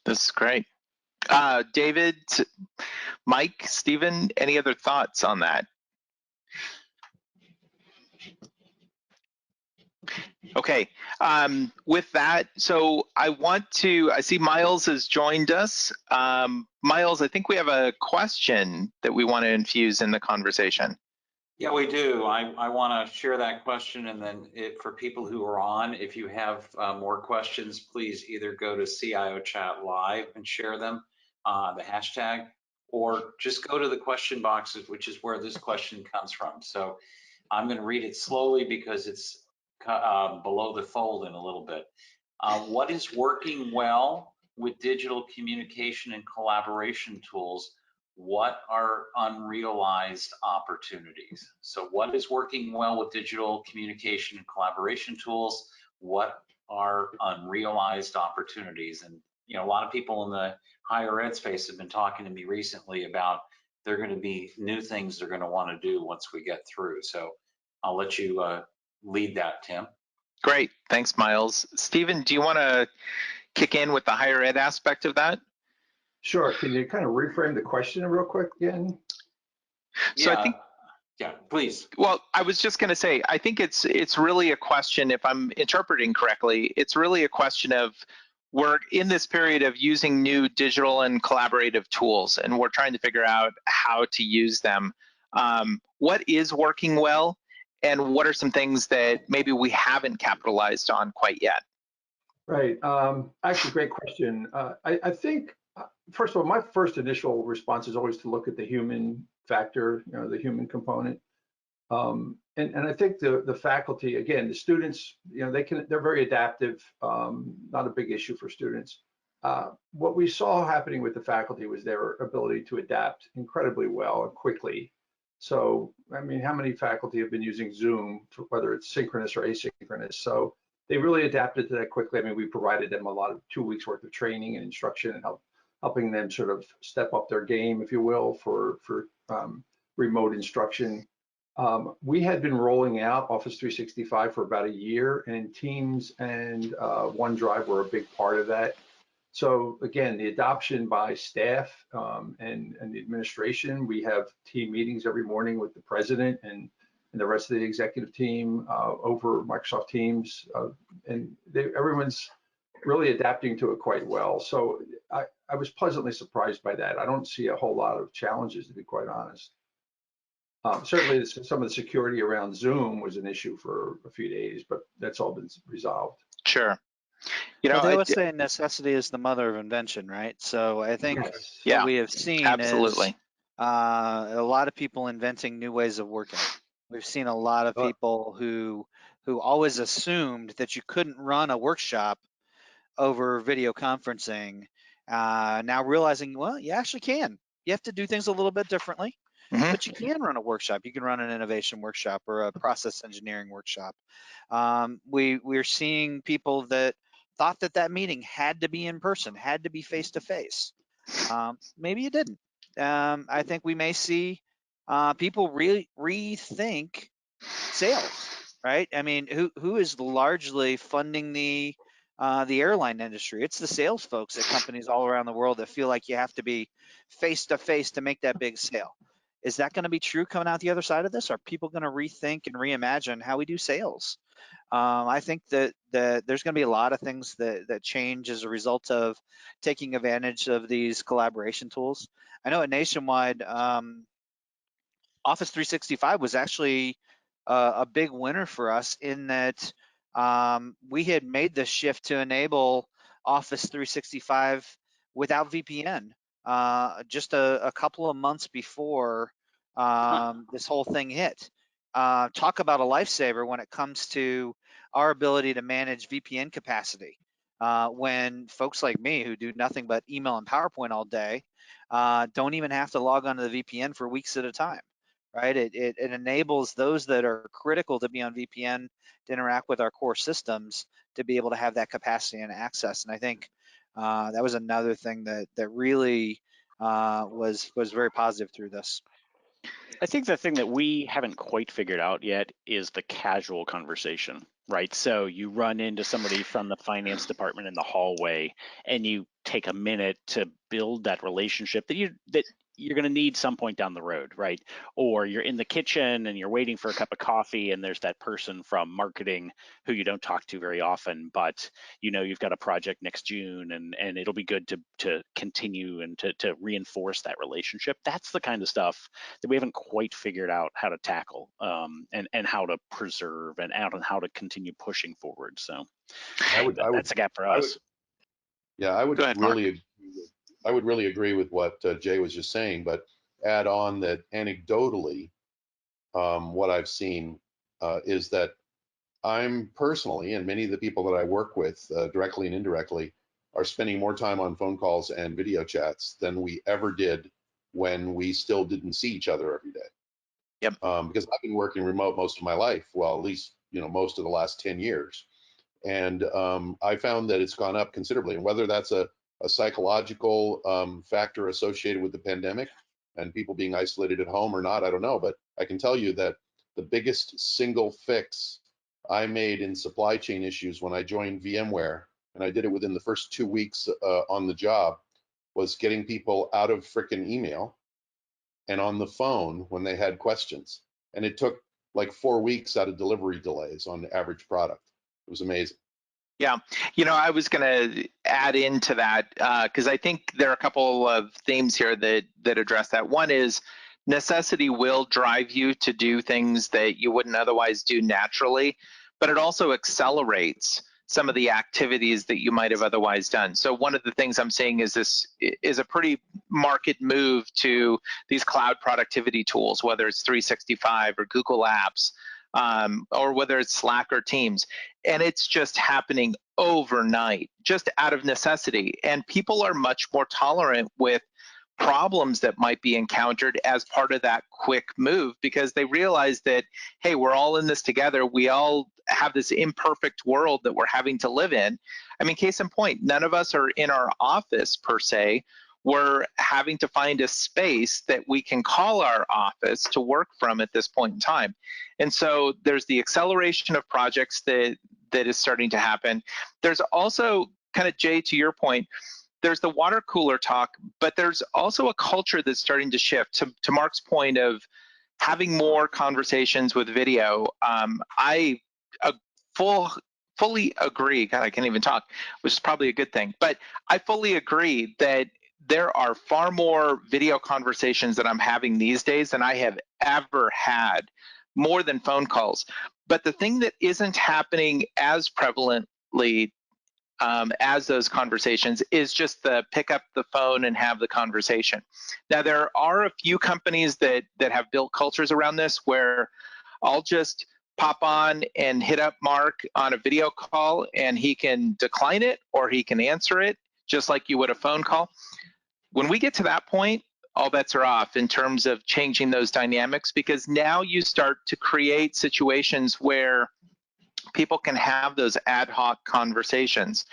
This is great. David, Mike, Stephen, any other thoughts on that? Okay, with that, so I see Miles has joined us. Miles, I think we have a question that we want to infuse in the conversation. Yeah, we do. I want to share that question, and then for people who are on, if you have more questions, please either go to CIO Chat Live and share them, the hashtag, or just go to the question boxes, which is where this question comes from. So I'm going to read it slowly because it's below the fold in a little bit. What is working well with digital communication and collaboration tools what are unrealized opportunities? So what is working well with digital communication and collaboration tools? What are unrealized opportunities? And you know, a lot of people in the higher ed space have been talking to me recently about there are going to be new things they're going to want to do once we get through. So I'll let you lead that, Tim. Great, thanks, Miles. Stephen, do you want to kick in with the higher ed aspect of that? Sure. Can you kind of reframe the question real quick again? So yeah, I think, yeah, please. well, I was just going to say, I think it's really a question, if I'm interpreting correctly, it's really a question of we're in this period of using new digital and collaborative tools, and we're trying to figure out how to use them. What is working well, and what are some things that maybe we haven't capitalized on quite yet? Right. Actually, great question. I think, first of all, my first initial response is always to look at the human factor, you know, the human component. And I think the faculty, again, the students, you know, they're very adaptive, not a big issue for students. What we saw happening with the faculty was their ability to adapt incredibly well and quickly. So, I mean, how many faculty have been using Zoom, whether it's synchronous or asynchronous? So they really adapted to that quickly. I mean, we provided them a lot of 2 weeks worth of training and instruction and helping them sort of step up their game, if you will, for remote instruction. We had been rolling out Office 365 for about a year, and Teams and OneDrive were a big part of that. So again, the adoption by staff and the administration, we have team meetings every morning with the president and the rest of the executive team over Microsoft Teams, and everyone's really adapting to it quite well. So I was pleasantly surprised by that. I don't see a whole lot of challenges, to be quite honest. Certainly, some of the security around Zoom was an issue for a few days, but that's all been resolved. Sure. You know, Well, they always say necessity is the mother of invention, right? So I think Yes. what we have seen absolutely. is a lot of people inventing new ways of working. We've seen a lot of people who always assumed that you couldn't run a workshop over video conferencing, now realizing, well, you actually can. You have to do things a little bit differently, but you can run a workshop. You can run an innovation workshop or a process engineering workshop. We're seeing people that thought that meeting had to be in person, had to be face to face. Maybe it didn't. I think we may see people really rethink sales, right? I mean, who is largely funding the airline industry? It's the sales folks at companies all around the world that feel like you have to be face to face to make that big sale. Is that going to be true coming out the other side of this? Are people going to rethink and reimagine how we do sales? I think that there's going to be a lot of things that change as a result of taking advantage of these collaboration tools. I know at Nationwide, Office 365 was actually a big winner for us in that we had made the shift to enable Office 365 without VPN just a couple of months before this whole thing hit. Talk about a lifesaver when it comes to our ability to manage VPN capacity. When folks like me who do nothing but email and PowerPoint all day don't even have to log onto the VPN for weeks at a time. Right, it enables those that are critical to be on VPN to interact with our core systems to be able to have that capacity and access. And I think that was another thing that really was very positive through this. I think the thing that we haven't quite figured out yet is the casual conversation, right? So you run into somebody from the finance department in the hallway and you take a minute to build that relationship that you're going to need some point down the road, right? Or you're in the kitchen and you're waiting for a cup of coffee and there's that person from marketing who you don't talk to very often, but you know you've got a project next June and it'll be good to continue and to reinforce that relationship. That's the kind of stuff that we haven't quite figured out how to tackle and how to preserve and how to continue pushing forward. So that's a gap for us. I would Go ahead, Mark. I would really agree with what Jay was just saying, but add on that anecdotally, what I've seen is that I'm personally, and many of the people that I work with directly and indirectly, are spending more time on phone calls and video chats than we ever did when we still didn't see each other every day. Yep. Because I've been working remote most of my life, well, at least, most of the last 10 years. And I found that it's gone up considerably. And whether that's a psychological factor associated with the pandemic and people being isolated at home or not, I don't know. But I can tell you that the biggest single fix I made in supply chain issues when I joined VMware, and I did it within the first 2 weeks on the job, was getting people out of frickin' email and on the phone when they had questions. And it took like 4 weeks out of delivery delays on the average product. It was amazing. Yeah, I was going to add into that because I think there are a couple of themes here that address that. One is necessity will drive you to do things that you wouldn't otherwise do naturally, but it also accelerates some of the activities that you might have otherwise done. So one of the things I'm saying is this is a pretty marked move to these cloud productivity tools, whether it's 365 or Google Apps, or whether it's Slack or Teams. And it's just happening overnight, just out of necessity. And people are much more tolerant with problems that might be encountered as part of that quick move because they realize that, hey, we're all in this together. We all have this imperfect world that we're having to live in. I mean, case in point, none of us are in our office per se. We're having to find a space that we can call our office to work from at this point in time. And so there's the acceleration of projects that is starting to happen. There's also, kind of Jay, to your point, there's the water cooler talk, but there's also a culture that's starting to shift. To Mark's point of having more conversations with video, I fully agree. God, I can't even talk, which is probably a good thing. But I fully agree that there are far more video conversations that I'm having these days than I have ever had, more than phone calls. But the thing that isn't happening as prevalently as those conversations is just the pick up the phone and have the conversation. Now, there are a few companies that have built cultures around this where I'll just pop on and hit up Mark on a video call and he can decline it or he can answer it just like you would a phone call. When we get to that point, all bets are off in terms of changing those dynamics because now you start to create situations where people can have those ad hoc conversations.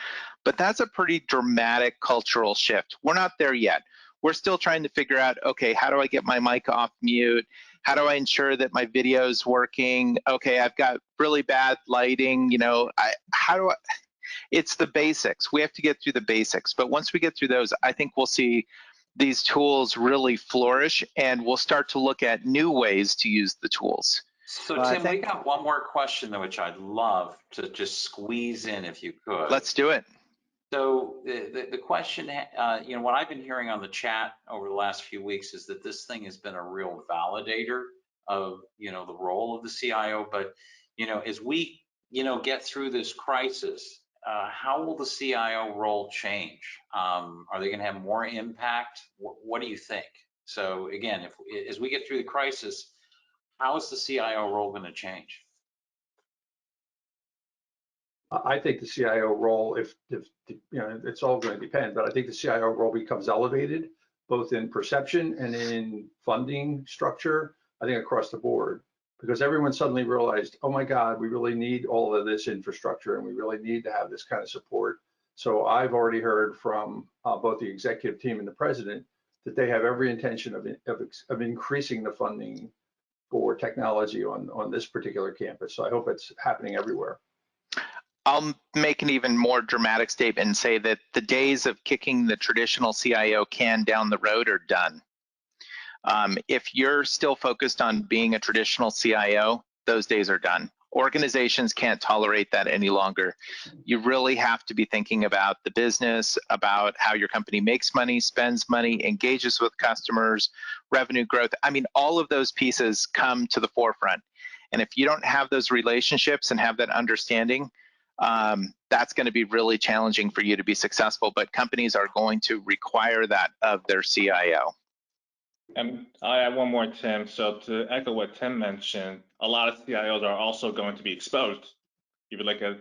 But that's a pretty dramatic cultural shift. We're not there yet. We're still trying to figure out, okay, how do I get my mic off mute? How do I ensure that my video is working? Okay, I've got really bad lighting, it's the basics. We have to get through the basics. But once we get through those, I think we'll see these tools really flourish and we'll start to look at new ways to use the tools. So Tim, we got one more question though, which I'd love to just squeeze in if you could. Let's do it. So the question, what I've been hearing on the chat over the last few weeks is that this thing has been a real validator of, the role of the CIO. But, as we, get through this crisis, how will the CIO role change? Are they going to have more impact? What do you think? So again, as we get through the crisis, how is the CIO role going to change? I think the CIO role, if it's all going to depend, but I think the CIO role becomes elevated, both in perception and in funding structure, I think across the board, because everyone suddenly realized, oh my God, we really need all of this infrastructure and we really need to have this kind of support. So I've already heard from both the executive team and the president that they have every intention of increasing the funding for technology on this particular campus. So I hope it's happening everywhere. I'll make an even more dramatic statement and say that the days of kicking the traditional CIO can down the road are done. If you're still focused on being a traditional CIO, those days are done. Organizations can't tolerate that any longer. You really have to be thinking about the business, about how your company makes money, spends money, engages with customers, revenue growth. I mean, all of those pieces come to the forefront. And if you don't have those relationships and have that understanding, that's going to be really challenging for you to be successful, but companies are going to require that of their CIO. And I have one more, Tim. So to echo what Tim mentioned, a lot of CIOs are also going to be exposed, even like the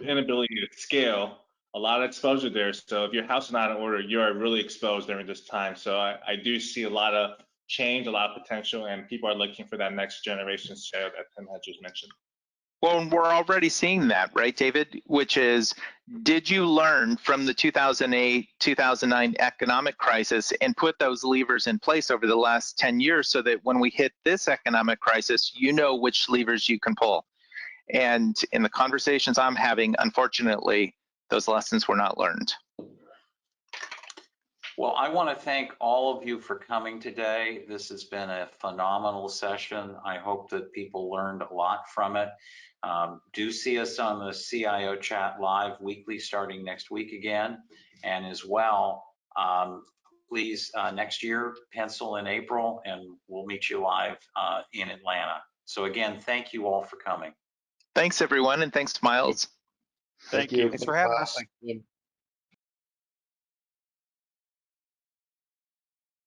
inability to scale a lot of exposure there. So if your house is not in order, you are really exposed during this time. So I do see a lot of change, a lot of potential, and people are looking for that next generation CIO that Tim had just mentioned. Well, we're already seeing that, right, David? Which is, did you learn from the 2008, 2009 economic crisis and put those levers in place over the last 10 years so that when we hit this economic crisis, you know which levers you can pull? And in the conversations I'm having, unfortunately, those lessons were not learned. Well, I want to thank all of you for coming today. This has been a phenomenal session. I hope that people learned a lot from it. Do see us on the CIO Chat Live weekly starting next week again. And as well, please, next year, pencil in April, and we'll meet you live in Atlanta. So again, thank you all for coming. Thanks, everyone, and thanks, Miles. Thank you. Thanks for having us. Thank you.